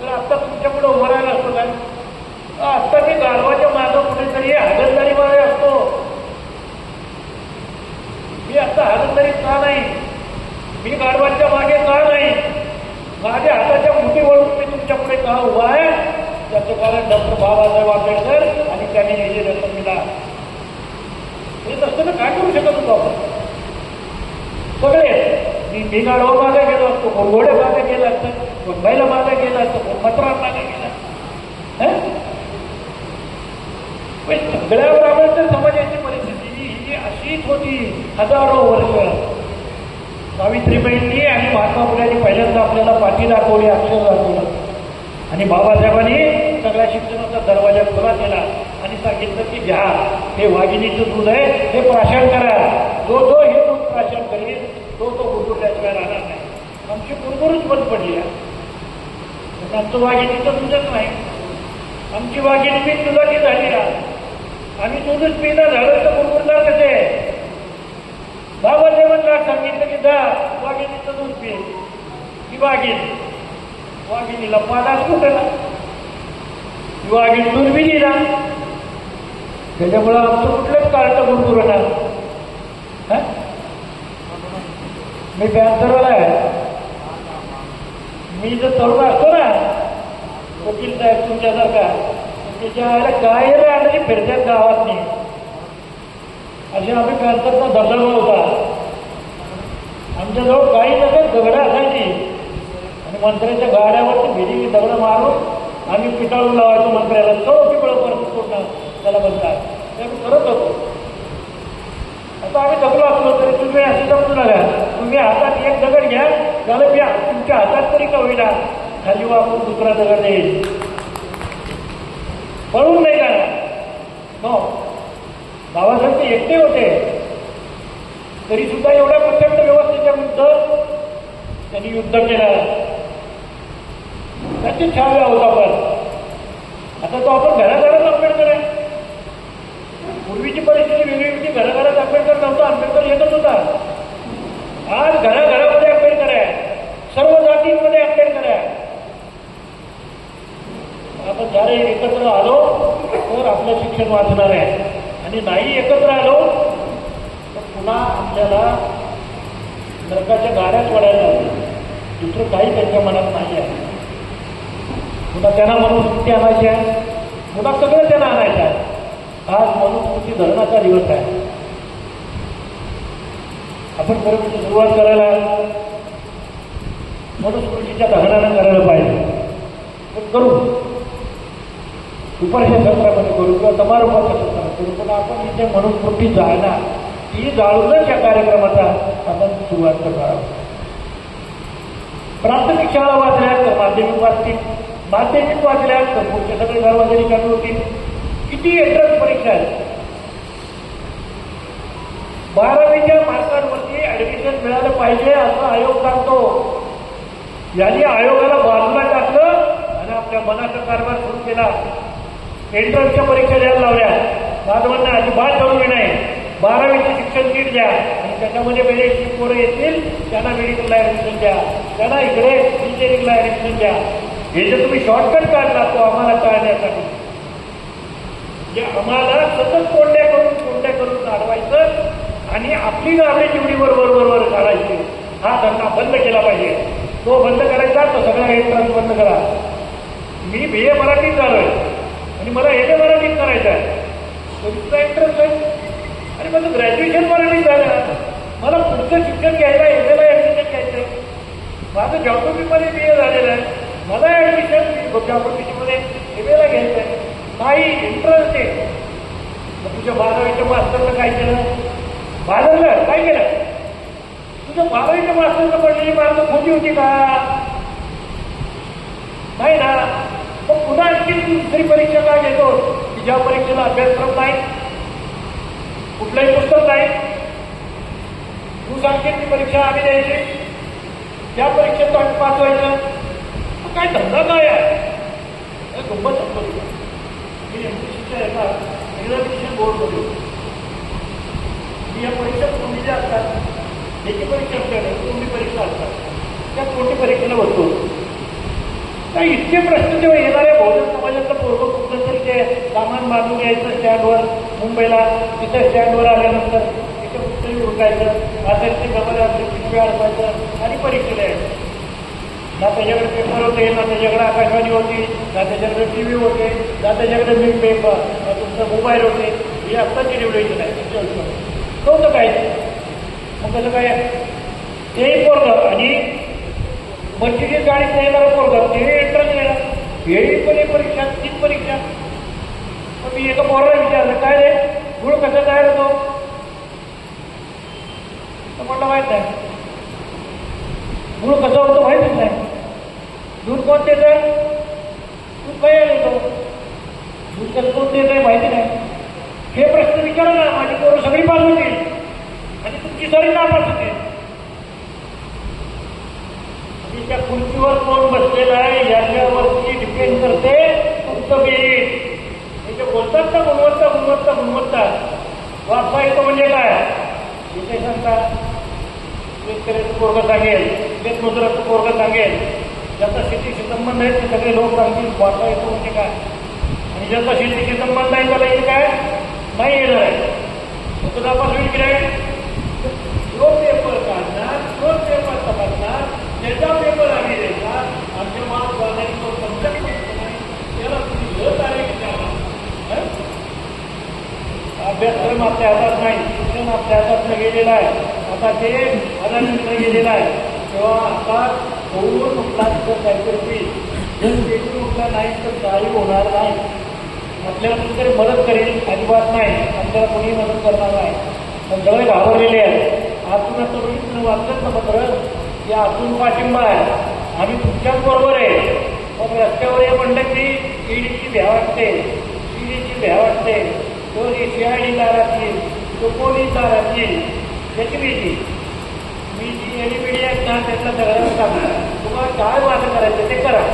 तर आत्ता तुमच्या पुढे उभं राहिला असतो काय? आत्ता मी गाढवाच्या मागं कुठेतरी हागलदारी मारे असतो. मी आता हागलदारी का नाही? मी गाढवाच्या मागे का नाही? माझ्या हाताच्या मुठी वळून मी तुमच्या पुढे का उभा आहे? त्याचं कारण डॉक्टर बाबासाहेब आंबेडकर आणि त्यांनी हे रतनला हे असताना काय करू शकत होतो आपण सगळे? मी गाढवा मागे गेलो असतो, कोण घोडे मागे गेला असतं, कोण बैला मागे गेला असतो, कोण पत्रा मागे गेला. सगळ्यावर आंबेडकर समाजाची परिस्थिती ही अशीच होती हजारो वर्ष. सावित्रीबाईंनी आणि महात्मा फुल्यांनी पहिल्यांदा आपल्याला पाठी दाखवली, अक्षर दाखवलं आणि बाबासाहेबांनी सगळ्या शिक्षणाचा दरवाजा खुला केला आणि सांगितलं की घ्या, हे वाघिणीचं दूध आहे, हे प्राशन करा. जो जो हे दूध प्राशन करेल तो गुरगुरल्याशिवाय राहणार नाही. आमची गुरगुरूच बंद पडली आहे. आमचं वाघिणीचं दूधच नाही. आमची वाघिणी मी दुधाची झाली ना, आम्ही दूधच पिणं झालं तर गुरगुरणार कसे? बाबासाहेबांना सांगितलं की जा वाघिणीचं दूध पी. ही वाघिणीला पालाच कुठे ना, ही वाघिणी दूध बी दिला. त्याच्यामुळं आमचं कुठलंच कार्ट गुरगुरणार. मी बॅनसरवाला आहे. मी जर तरुण असतो ना वकील साहेब तुमच्यासारखा, त्याच्या काय राहण्याची फिरत्यात गावात नाही. असे आम्ही पॅन्थरचा धबधबा होता. आमच्याजवळ काही नसत दगडं असायची आणि मंत्र्याच्या गाड्यावरती भिरी दगडं मारून आम्ही पिटाळून लावायचो मंत्र्याला. सर्व पिपळं परत पूर्ण त्याला बनतात ते आम्ही करत होतो. आता आम्ही दगलो असलो तरी तुम्ही असे समजू नका. तुम्ही हातात एक दगड घ्या, त्याला मी तुमच्या हातात तरी का होईना खाली वापरून दुसरा दगड देईल. पळून नाही का हो. बाबासाहेब ते एकटे होते तरी सुद्धा एवढ्या प्रचंड व्यवस्थेच्या विरुद्ध त्यांनी युद्ध केलं. त्याची छाव्या होता. पण आता तो आपण घराघरात आंबेडकर आहे. पूर्वीची परिस्थिती वेगळी होती. घराघरात आंबेडकर नव्हता, आंबेडकर येतच होता. आज घराघरामध्ये आंबेडकर आहे, सर्व जातींमध्ये आंबेडकर आहे. आपण जरा एकत्र आलो तर आपलं शिक्षण वाचणार आहे आणि नाही एकत्र आलो तर पुन्हा आपल्याला नरकाच्या गाड्यात पडायला लागतील. दुसरं काही त्यांच्या मनात नाही आहे. पुन्हा त्यांना मनुस्मृती आणायची आहे, पुन्हा सगळं त्यांना आणायचं आहे. आज मनुस्मृती धरणाचा दिवस आहे. आपण बरोबर सुरुवात करायला मनुस्मृतीच्या दहनानं करायला पाहिजे. पण करू दुपारच्या सत्रामध्ये करू किंवा समारंभाच्या सत्रामध्ये करू. पण आपण इथे मनुस्मृती जाळणार ही जाळूनच या कार्यक्रमाचा आपण सुरुवात करणार आहोत. प्राथमिक शाळा वाचल्यात तर माध्यमिक वाचतील, माध्यमिक वाचल्यात तर पुढचे सगळे दरवाजे रिकामी होतील. किती एंट्रन्स परीक्षा आहेत. 12वीच्या मार्कांवरती ऍडमिशन मिळालं पाहिजे असं आयोग सांगतो. यांनी आयोगाला बाजूला टाकलं आणि आपल्या मनाचा कारभार सुरू केला. एंट्रन्सच्या परीक्षा द्यायला लावल्या. माझं म्हणणं अजिबात जरुरी नाही. 12वीचे शिक्षण नीट द्या आणि त्याच्यामध्ये मेरिटची पोरं येतील त्यांना मेडिकलला ऍडमिशन द्या, त्यांना इकडे इंजिनिअरिंगला ऍडमिशन द्या. हे जे तुम्ही शॉर्टकट काढला तो आम्हाला टाळण्यासाठी, जे आम्हाला सतत कोंड्या करून अडवायचं आणि आपली गाडी जेवढी वर काढायची, हा धंदा बंद केला पाहिजे. तो बंद करायचा तो सगळा एंट्रन्स बंद करा. मी BA मराठीत झालोय आणि मला MA मराठीत करायचं आहे. तुमचा इंटरेस्ट आहे आणि माझं ग्रॅज्युएशन मराठीत झालं. मला पुढचं शिक्षण घ्यायला MA ला ऍडमिशन घ्यायचं आहे. माझं जॉग्रफीमध्ये BA झालेलं आहे. मला ऍडमिशन जॉग्रफीमध्ये MA ला घ्यायचं आहे. नाही इंटरेस्ट आहे. मग तुझ्या 12वीच्या मास्तरनं काय केलं? बाजारलं काय केलं? तुझं 12वीच्या मास्तरनं पडलेली मार्क खोटी होती का? नाही ना. मग पुन्हा आणखी दुसरी परीक्षा का घेतो की ज्या परीक्षेला अभ्यासक्रम नाही, कुठलंही पुस्तक नाही, तू सांगते ती परीक्षा आम्ही द्यायची, त्या परीक्षेत तो आम्ही पास व्हायचं. काय धंदा काय आहे? गंमत असतो. मी MPSCच्या एका एक्झामिनेशन बोर्डमध्ये मी या परीक्षा तोंडी ज्या असतात, एकी परीक्षा असतात, तोंडी परीक्षा असतात, त्या तोंडी परीक्षेला बसतो. तर इतके प्रश्न जेव्हा येणारे बहुजन समाजाचं पूर्व कुठलं तरी ते सामान बांधून घ्यायचं स्टँडवर मुंबईला, तिथं स्टँडवर आल्यानंतर तिथे कुठतरी उरकायचं, आधारची गबर आपली पिशव्या अडवायचं आणि परीक्षेला यायचं. ना त्याच्याकडे पेपर होते, ना त्याच्याकडे आकाशवाणी होती, ना त्याच्याकडे TV होते, ना त्याच्याकडे न्यूज पेपर, ना तुमचं मोबाईल होते. हे आत्ताची निवडायचं नाही नव्हतं काय. मग कसं काय तेही पोरगं आणि मर्सिडीज गाडीत येणारं पोरगं ते एंट्रन्स घेणार, हेही पण एक परीक्षा, तीच परीक्षा. मग मी एका पोराला विचारलं काय रे गुळ कसा तयार होतो? तर म्हटलं माहित नाही. गुळ कसा होतो माहितीच नाही. दूध कोण देत आहे? दूध काय येतो? दूध कसं कोण देत आहे माहिती नाही. हे प्रश्न विचारा ना, माझी पोरं सगळी पास होतील आणि तुमची सारी नापास होतील. आणि त्या खुर्चीवर कोण बसलेला आहे याच्यावरती डिपेंड करते तुमचं मेरिट. म्हणजे बोलतात ना गुणवत्ता वापसा येतो म्हणजे काय? इथे सांगतात शेतकऱ्याचं पोरगं सांगेल, शेतमजुराचं पोरगं सांगेल, ज्याचा शेतीशी संबंध आहे ते सगळे लोक सांगतील वापसा येतो म्हणजे काय. आणि ज्याचा शेतीशी संबंध आहे त्याला येईल काय? नाही येणार आहे. तो नापास होईल की नाही? जो पेपर काढणार, तो पेपर तपासणार, त्याचा पेपर आम्ही देणार, आमच्या मार्क जाणारी तो समजत नाही, त्याला तुम्ही घरच आहे की अभ्यासक्रम आपल्या हातात नाही. आपल्या हातातनं गेलेलं आहे, आता ते अदानीतनं गेलेलं आहे. तेव्हा आता होऊन मुलांचं काहीतरी होईल. जर पेटून उठला नाही तर काही होणार नाही. आपल्याला कुठेतरी मदत करेल अजिबात नाही, आपल्याला कोणी मदत करणार नाही. पण सगळे घाबरलेले आहेत. आतून आता तुम्ही वाचलं ना पत्र, की आतून पाठिंबा आहे, आम्ही तुमच्याच बरोबर आहे. मग रस्त्यावर हे म्हणलं की ईडीची भ्या वाटते, ईडीची भ्या वाटते, तो CID दारात येईल, तो पोलीस दारात येईल, त्याची भीती. मी जी एडीपीडी आहेत ना त्यातला सगळ्यांना सांगणार, तुम्हाला काय माझं करायचं ते करा.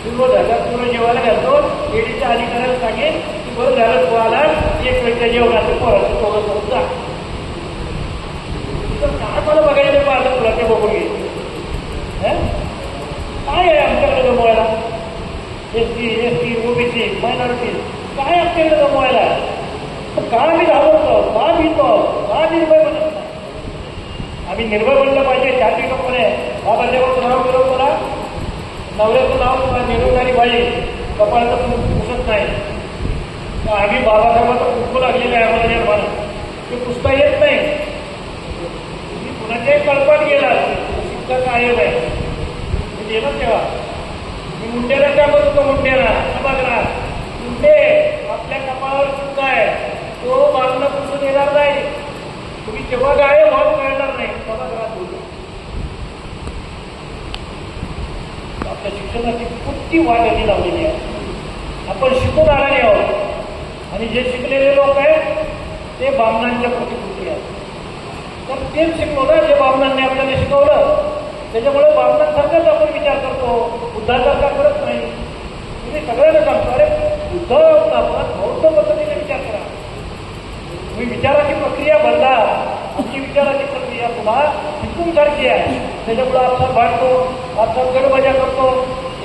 पूर्व झालं पूर्ण जेवायला घालतो, ईडीच्या अधिकाऱ्याला सांगेन की बरं झालं तुम्हाला एक वेळच्या जेवणाचं पोराचं थोडं करून जा. काय मला बघायचं माझं तुला ते बघून घे. काय आहे आमच्याकडे जमवायला? SC, ST, OBC, मायनॉरिटी काय आमच्याकडे जमवायला? का आम्ही घाबरतो, का भीतो, का निर्भय बनत नाही? आम्ही निर्भय बनलं पाहिजे. जाती कंपन्या बाबासाहेबांचं नाव विरोध करा, नवऱ्याचं नाव निरोधारी बाई कपाळाचं पुसत नाही. आम्ही बाबासाहेबांचं पुस्तक लागलेलं आहे आम्हाला निर्माण, ते पुस्तक येत नाही. तुम्ही कुणाच्याही कळपात गेला पुस्तक कायम आहे, मी येणार तेव्हा. मी मुंडेला काय म्हणतो, मुंडेला बघणार मुंडे आपल्या कपाळावर पुस्तक आहे, तो बाजूला पुस्तक येणार नाही. तुम्ही जेव्हा गायब व्हाल कळणार नाही. सभागृहात बोलतो आपल्या शिक्षणाची कुठली वाट यांनी लावलेली आहे. आपण शिकून आलेले आहोत आणि जे शिकलेले लोक आहेत ते बामणांच्या प्रतिकृती आहेत. तर तेच शिकलो ना जे बामणांनी आपल्याला शिकवलं. त्याच्यामुळे बामणांसारखाच आपण विचार करतो, बुद्धासारखा करत नाही. तुम्ही सगळ्यांना सांगतो, अरे बुद्ध आपण बौद्ध पद्धतीने विचार करा. तुम्ही विचाराची प्रक्रिया बदला. आमची विचाराची प्रक्रिया पुन्हा हिंदूंसारखी आहे. त्याच्यामुळे आपला भांडतो, आपला गडबजा करतो,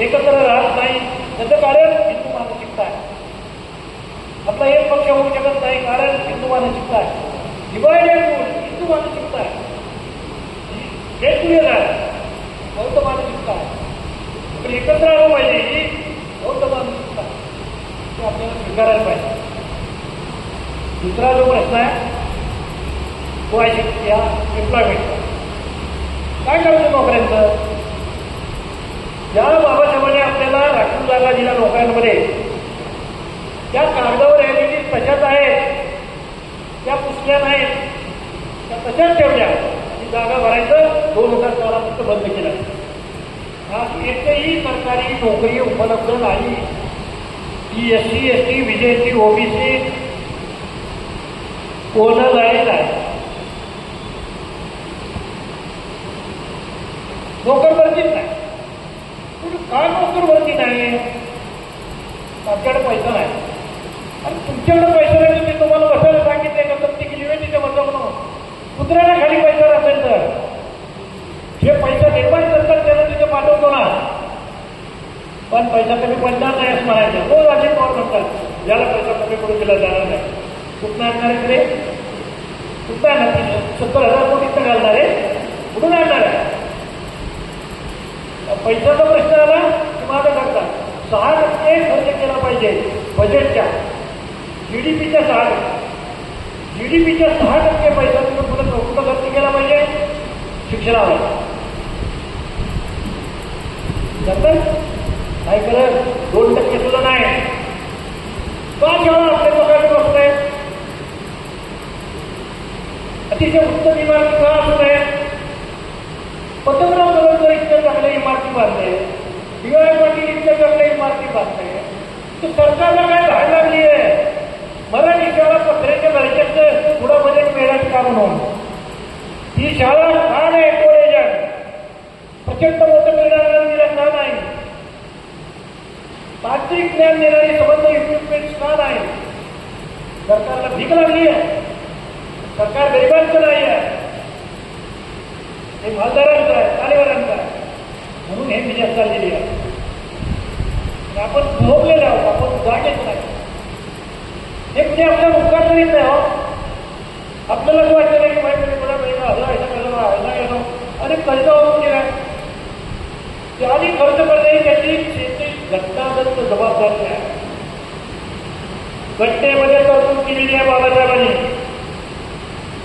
एकत्र राहत नाही. त्याचं कारण हिंदू मानसिकता आहे. आपला एक पक्ष होऊ शकत नाही, कारण हिंदू मानसिकता आहे. डिवायडेड हिंदू मानसिकता आहे. वेगवेगळं आहे बौद्ध मानसिकता आहे. पण एकत्र आलं पाहिजे ही बौद्ध मानसिकता ते आपल्याला स्वीकारायला पाहिजे. दुसरा जो प्रश्न आहे तो आहे या एम्प्लॉयमेंटचा. काय करायचं नोकऱ्यांचं? ज्या बाबासाहेबांनी आपल्याला राखीव जागा दिल्या लोकांमध्ये, त्या कागदावर ऍक्टिव्हिटीज तशाच आहेत, त्या पुसल्या नाहीत, त्या तशाच ठेवल्या. ही जागा भरायचं 2014 बंद केलं. आज एकही सरकारी नोकरी उपलब्ध नाही. ही SC, ST, विजेची OBC कोणालाही नाही. नोकर भरतीच नाही. का नोकर भरती नाही? आमच्याकडे पैसा नाही. आणि तुमच्याकडे पैसा नाही ते तुम्हाला बसायला सांगितले का सक्ती केली आहे तिथे बसा म्हणून. कुत्र्याला खाली पैसा असेल तर जे पैसा निर्माण करतात त्याला तिथे पाठवतो ना. पण पैसा कमी पडणार नाही असं म्हणायचं. रोज अजित पवार म्हणतात ज्याला पैसा कमी पडून दिला जाणार नाही. कुठं आणणार आहे रे? कुठं आणणार? 70,000 कोटी इथं घालणार आहे, कुठून आणणार आहे? पैशाचा प्रश्न आला की माझं करतात 6% खर्च केला पाहिजे बजेटच्या. GDPच्या 6%. GDPच्या 6% पैसा तुम्ही कुठं खर्च केला पाहिजे? शिक्षणावर. नाही करत 2% सुद्धा नाही. का जेव्हा आपल्या लोकांचे प्रश्न आहे? अतिशय उत्तम इमारती का असू नये? पतंगराव कलंकर इतक्या चांगल्या इमारती बांधते, DY पाटील इतक्या चांगल्या इमारती बांधते, तर सरकारला काय धाड लागली आहे? मराठी शाळा पत्र्याच्या घरच्याचं पुढं बजेट मिळायचं का म्हणून? ही शाळा का नाही? कॉलेज आहे, प्रचंड मोठं मिळणार दिलं का नाही? तांत्रिक ज्ञान देणारी संबंध इक्विपमेंट का नाही? सरकारला भीक लागली आहे. सरकार गरिबांचं नाही आहे, हे मालदारांचं आहे, तालेवारांचं आहे. म्हणून हे विजय चाललेली आहे. आपण झोपलेले आहोत, आपण जागेच नाही. हे कुठे आपल्या उपकार करीत नाही. हो आपल्याला असं वाटतं नाही की माहिती थोड्या वेळेला हजा गेलो आणि कर्ज होऊन गेला. त्याआधी खर्च करणे त्याची शेती घटनादत्त जबाबदारी आहे. घटनेमध्ये तरतूद केलेली आहे बाबासाहेबांनी.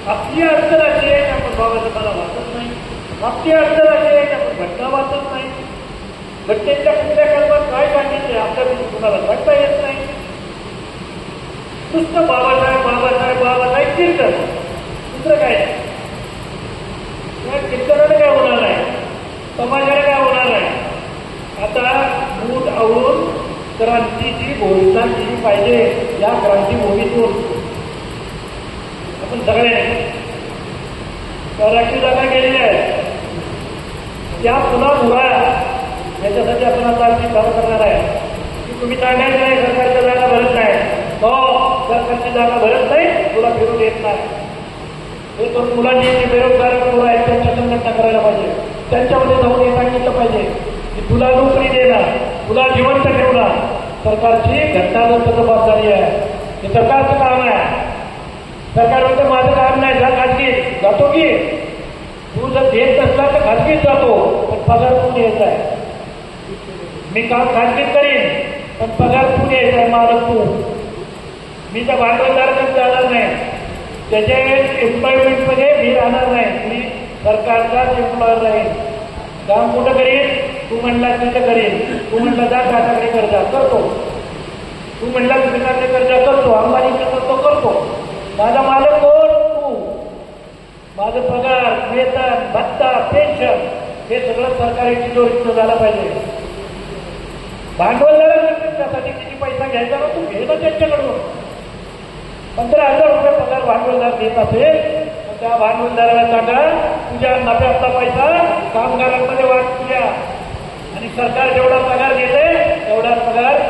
आपली अडचण अशी आहे की आपण बाबासाहेबांना वाचत नाही, आपली अडचण अशी आहे की आपण घटना वाचत नाही, घटनेच्या कुठल्या कल्पना काय सांगितले आपल्याकडून कुणाला सांगता येत नाही. नुसतं बाबासाहेब बाबासाहेब बाबासाहेब कीर्तन, दुसरं काय त्या कीर्तनाला काय होणार आहे, समाजाला काय होणार आहे. आता मूठ आवळून क्रांतीची घोषणा केली पाहिजे. या क्रांतीभूमीतून आपण सगळ्यांनी राखीव जागा केलेल्या आहेत, त्या पुन्हा मुळा याच्यासाठी आपण आता आमची काम करणार आहे की तुम्ही सांगायचं नाही सरकारच्या जागा भरत नाही, हो सरकारची जागा भरत नाही तुला फिरून देत नाही. हे तर मुलांनी जे बेरोजगार मुलं आहेत त्यांच्या संघटना करायला पाहिजे, त्यांच्यामध्ये जाऊन हे सांगितलं पाहिजे की तुला नोकरी देणार, तुला जिवंत ठेवणार. सरकारची घटनादत्त जबाबदारी आहे, हे सरकारचं काम आहे. सरकार म्हणतं माझं काम नाही, जा खाजगी जातो की तू जर देत नसला तर खाजगीत जातो, पण पगार तू द्यायचा आहे. मी काम खाजगीत करीन पण पगार तू द्यायचा आहे, मालक तू. मी त्या भांडवलदाराकडे जाणार नाही, त्याच्या एम्प्लॉयमेंटमध्ये मी राहणार नाही, मी सरकारचाच एम्प्लॉयर राहील. काम कुठं करीन, तू म्हणला तिथं करीन, तू म्हणला जा टाटाकडे कर्जा करतो, तू म्हणला दुसरीकडे कर्जा करतो, अंबानी करतो करतो. माझा मालक कोण, तू. माझं पगार वेतन भत्ता पेन्शन हे सगळं सरकारी तिजोरीचं झालं पाहिजे. भांडवलदारांना त्यासाठी किती पैसा घ्यायचा ना तू घे ना त्यांच्याकडून. 15,000 रुपये पगार भांडवलदार देत असेल तर त्या भांडवलदाराला सांगा तुझ्या नफ्यातला पैसा कामगारांमध्ये वाट तुझ्या, आणि सरकार जेवढा पगार देते तेवढा पगार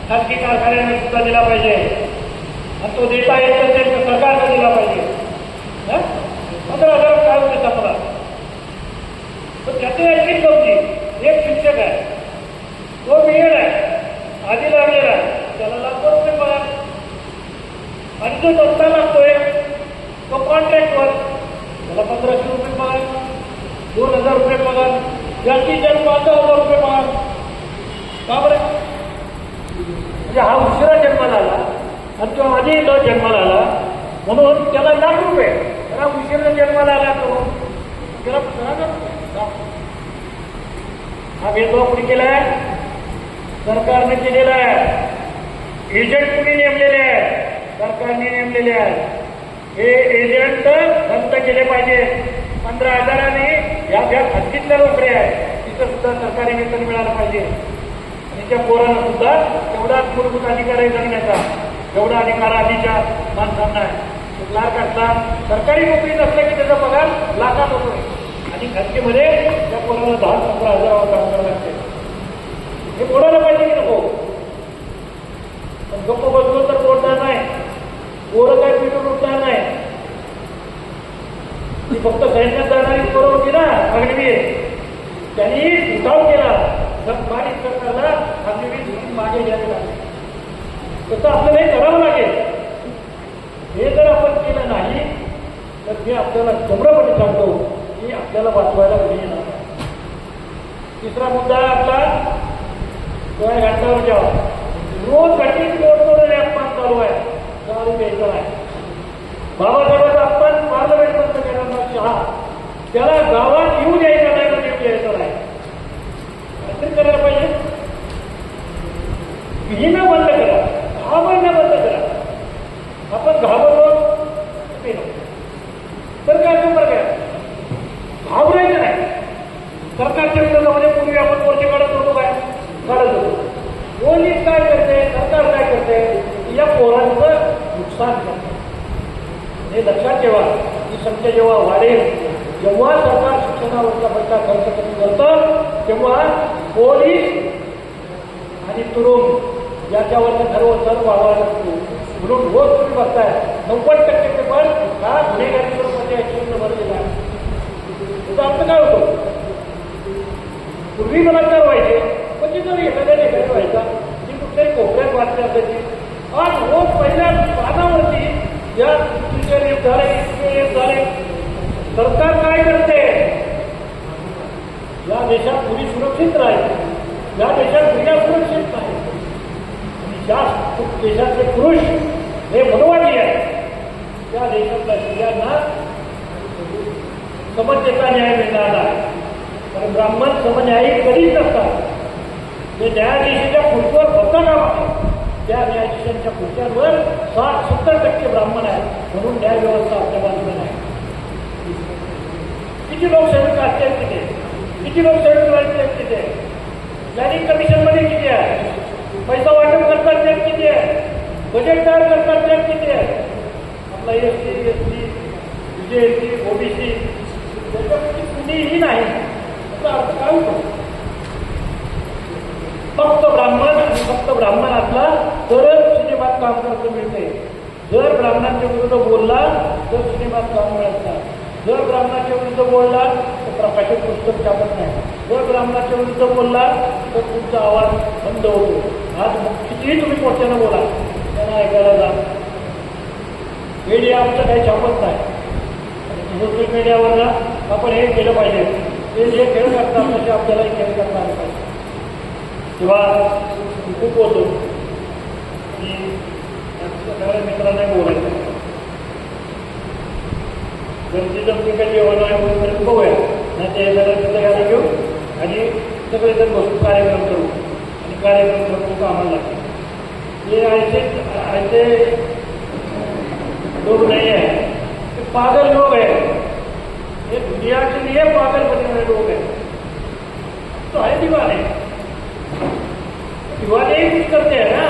खाजगी कारखान्यांना सुद्धा दिला पाहिजे, आणि तो देता येत असेल तर सरकारला दिला पाहिजे. 15,000 काय होते आपला, पण त्याचे ऐकीच नव्हती. एक शिक्षक आहे, तो मिळेल आहे, आधी लागलेला आहे, त्याला लाखो रुपये पगार, आणि जो दत्ता लागतोय तो कॉन्ट्रॅक्टवर, त्याला 1,500 रुपये पगार, 2,000 रुपये पगार, जास्तीत जास्त 5,000 रुपये पगार. का बरं? म्हणजे हा उशिरा जन्माला आला आणि तो आधी न जन्माला आला म्हणून त्याला लाख रुपये, त्याला उशिरा जन्माला आला तो त्याला 15,000 रुपये. हा भेदभाव कुणी केलाय? सरकारने केलेला आहे. एजंट कुणी नेमलेले आहेत? सरकारने नेमलेले आहेत. हे एजंट बंद केले पाहिजे. 15,000 या ज्या खाजगीतल्या नोकऱ्या आहेत तिथं सुद्धा सरकारी वेतन मिळालं पाहिजे, आणि त्या पोरांना सुद्धा तेवढाच मूलभूत अधिकार आहे जगण्याचा, जेवढा अधिकार आधीच्या माणसांना आहे. क्लार्क असला सरकारी नोकरीत असलं की त्याचा पगार लाखात होतो, आणि खाजगीमध्ये त्या पोराला 10-15,000 काम करावं लागते. हे बोलायला पाहिजे की नको? पण गप्प बसलो तर बोलणार नाही, पोरं काय पिटून उठणार नाही. ती फक्त सैन्यात जाणारी पोरं होती ना अग्निवीर, त्यांनी उठाव केला, बारीक सरकारला अग्निवीर मागे घ्यावे लागले. तसं आपल्याला हे करावं लागेल. हे जर आपण केलं नाही तर मी आपल्याला नम्रपणे सांगतो की आपल्याला वाचवायला घरी येणार नाही. तिसरा मुद्दा आहे आपला घाटावर जेव्हा रोज घटीत तोडतोड अपमान चालू आहे, दारू प्यायचा आहे. बाबासाहेबांचा अपमान पार्लमेंट बंद केला, शहा त्याला गावात येऊ द्यायचा नाही, तर येऊ द्यायचा नाही. काहीतरी करायला पाहिजे. विहिणं बंद करा, 6 महिना बंद करा. आपण घाबरलो तर काय नंबर काय घाबरायचं नाही. सरकारच्या विरोधामध्ये पूर्वी आपण मोर्चे काढत होतो, काय काढत होतो. पोलीस काय करते, सरकार काय करते, या पोरांचं नुकसान करते. हे लक्षात ठेवा. ही संख्या जेव्हा वाढेल, जेव्हा सरकार शिक्षणावरचा पैसा खर्च कमी करतं, तेव्हा पोलीस आणि तुरुंग याच्यावरचं सर्व वाढवायला लागतो. म्हणून रोज तुम्ही बघताय 90% पेपर हा गुन्हेगारी स्वरूपाच्या ऍक्शन भरलेला आहे. त्याचा अर्थ काय होतो? पूर्वी बलात्कार व्हायचे, पण ती जर एखाद्याने घरी व्हायचा, ती कुठल्याही कोपऱ्यात वाचली असायची. आज रोज पहिल्या पानावरती या रेप झाले. सरकार काय करते? या देशात मुली सुरक्षित राहील, या देशात स्त्रिया सुरक्षित नाही, आणि ज्या देशातले पुरुष हे मनोवादी आहे त्या देशातला स्त्रियांना समतेचा न्याय मिळणार नाही. कारण ब्राह्मण समन्यायी कधीच नसतात. ते न्यायाधीशाच्या खुर्चीवर होतं का आहे, त्या न्यायाधीशांच्या खुर्च्यांवर 60-70% ब्राह्मण आहेत. म्हणून न्याय व्यवस्था आपल्या बाजूला नाही. किती लोकसेवक असतात तिथे, किती लोकसेवक आहेत तिथे, प्लॅनिंग कमिशनमध्ये किती आहे, पैसा वाटप करतात त्यात किती आहे, बजेट तयार करतात त्यात किती आहे. आपला SC, ST, BJC, OBC त्याच्यापैकी कुणीही नाही. त्याचा अर्थ काय होतो? फक्त ब्राह्मण आणि फक्त ब्राह्मण असला तरच सिनेमात काम करता मिळते. जर ब्राह्मणांच्या विरुद्ध बोलला तर सिनेमात काम मिळत नाही. जर ब्राह्मणाच्या विरुद्ध बोलला तर प्रकाशित पुस्तक छापत नाही. जर ब्राह्मणाच्या विरुद्ध बोलला तर तुमचा आवाज बंद होतो. आज कितीही तुम्ही मोठ्यानं बोला त्यांना ऐकायला जा. मीडिया आमचं काही छापत नाही. सोशल मीडियावर आपण हे केलं पाहिजे. ते जे खेळ करतात तसे आपल्यालाही खेळ करता आले पाहिजे. तेव्हा खूप होतो की सगळ्या मित्रांना बोलायचं गरजेचं जमते काही जेवण आहे वगैरे बघूया नाही ते सगळं गाडी घेऊ आणि सगळेजण बसून कार्यक्रम करू आणि कार्यक्रम करून कामाला लागतो. हे ऐसे लोग नहीं है, ये पागल लोग हैं. ये दुनिया के लिए पागल बने हुए लोग हैं. तो है दीवाने, दीवाने ही कुछ करते हैं ना.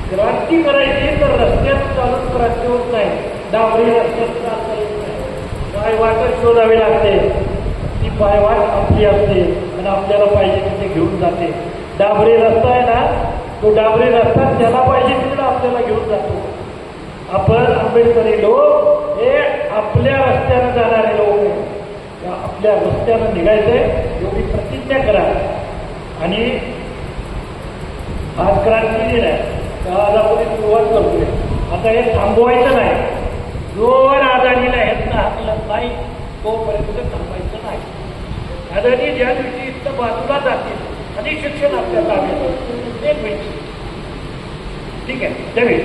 क्रांती करायची तर रस्त्यात चालून क्रांती होत नाही. डांबरी रस्त्यात चालता येत नाही. पायवाटच शोधावी लागते. ती पायवाट आपली असते आणि आपल्याला पाहिजे तिथे घेऊन जाते. डांबरी रस्ता आहे ना, तो डांबरी रस्ता त्याला पाहिजे तिकडे आपल्याला घेऊन जातो. आपण आंबेडकरी लोक हे आपल्या रस्त्यानं जाणारे लोक आहेत. आपल्या रस्त्यानं निघायचंय एवढी प्रतिज्ञा करा. आणि आज क्रांती दिन आहे, आज आपण सुरुवात करतोय. आता हे थांबवायचं नाही. जोवर अदानीला ह्यातनं हाकलत नाही तोपर्यंत थांबायचं नाही. अदानी ज्या दिवशी इथं बाजूला जातील आणि शिक्षण आपल्या ताब्यात. एक मिनिट ठीक आहे त्यावेळी